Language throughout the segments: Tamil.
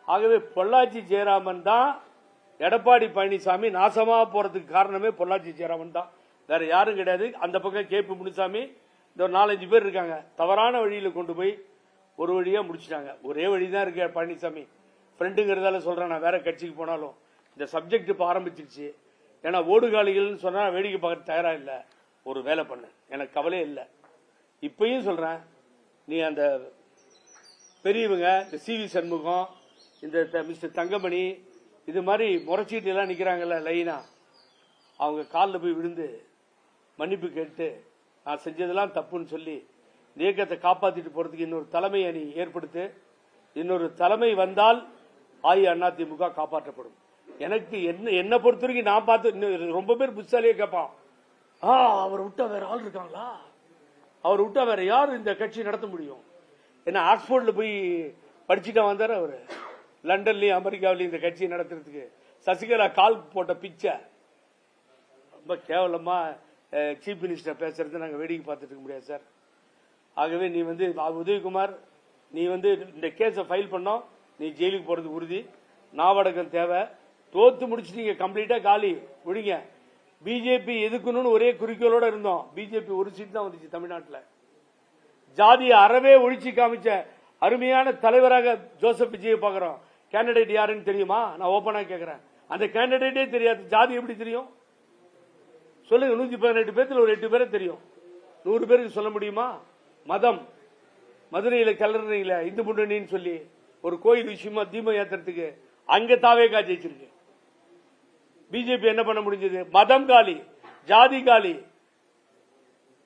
ஆகவே பொள்ளாச்சி ஜெயராமன் தான் எடப்பாடி பழனிசாமி நாசமா போறதுக்கு காரணமே பொள்ளாச்சி ஜெயராமன் தான், வேற யாரும் கிடையாது. அந்த பக்கம் கேபி முனுசாமி இந்த ஒரு 4-5 பேர் இருக்காங்க, தவறான வழியில கொண்டு போய் ஒரு வழியா முடிச்சிட்டாங்க. ஒரே வழிதான் இருக்கு பழனிசாமி ஃப்ரெண்டுங்கிறதால சொல்றேன். நான் வேற கட்சிக்கு போனாலும் இந்த சப்ஜெக்ட் இப்ப ஆரம்பிச்சிருச்சு. ஏன்னா ஓடுகாலிகள்னு சொன்னா வேடிக்கை பார்க்க தயாரா இல்ல. ஒரு வேலை பண்ணு, எனக்கு கவலையே இல்லை. இப்பயும் சொல்றேன், நீ அந்த பெரியவங்க இந்த சி.வி. சண்முகம், இந்த மிஸ்டர் தங்கமணி, இது மாதிரி முறைச்சீட்டு எல்லாம் நிக்கிறாங்கல்ல லைனா, அவங்க காலில் போய் விழுந்து மன்னிப்பு கேட்டு நான் செஞ்சதெல்லாம் தப்புன்னு சொல்லி இயக்கத்தை காப்பாத்திட்டு போறதுக்கு இன்னொரு தலைமையை நீ ஏற்படுத்து. இன்னொரு தலைமை வந்தால் அஇஅதிமுக காப்பாற்றப்படும். எனக்கு என்ன பொறுத்த வரைக்கும் நான் பார்த்து ரொம்ப பேர் புத்தாலியே கேட்பான், அவர் விட்டா வேற ஆள் இருக்காங்களா, அவர் விட்டா வேற யார் இந்த கட்சி நடத்த முடியும்? என்ன ஆக்ஸ்போர்ட்ல போய் படிச்சுட்டா வந்தாரு அவரு, லண்டன்லயும் அமெரிக்காவிலையும் இந்த கட்சியை நடத்துறதுக்கு. சசிகலா கால் போட்ட பிச்சை ரொம்ப கேவலமா சீஃப் மினிஸ்டர் பேசுறது நாங்க வேடிக்கை பார்த்துட்டு இருக்க முடியாது சார். ஆகவே நீ உதயகுமார், நீ இந்த கேஸை ஃபைல் பண்ணோம், நீ ஜெயிலுக்கு போறது உறுதி. நாவடக்கம் தேவை. தோத்து முடிச்சுட்டீங்க, கம்ப்ளீட்டா காலி விடுங்க. பிஜேபி எதுக்கணும்னு ஒரே குறிக்கோளோட இருந்தோம். பிஜேபி ஒரு சீட் தான் வந்துச்சு தமிழ்நாட்டில். ஜாதிய அறவே ஒழிச்சு காமிச்ச அருமையான தலைவராக ஜோசப் விஜயை பாக்குறோம். கேண்டிடேட் யாருன்னு தெரியுமா? நான் ஓபனா கேட்கிறேன். அந்த கேண்டிடேட்டே தெரியாது, ஜாதி எப்படி தெரியும் சொல்லுங்க? 118 பேர்த்துல ஒரு 8 பேரே தெரியும். 100 பேருக்கு சொல்ல முடியுமா? மதம், மதுரையில கலர்றீங்களா இந்து முன்னணின்னு சொல்லி ஒரு கோயில் விஷயமா தீபம் ஏத்துறதுக்கு அங்க தாவேகா ஜெயிச்சிருக்கு. பிஜேபி என்ன பண்ண முடிஞ்சது? மதம் காலி, ஜாதி காலி.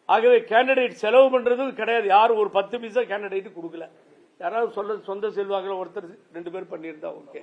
ஆகவே கேண்டிடேட் செலவு பண்றதும் கிடையாது. யாரும் ஒரு 10 பைசா கேண்டிடேட் கொடுக்கல. யாராவது சொந்த செல்வாக்கில் ஒருத்தர் 2 பேர் பண்ணியிருந்தா ஓகே.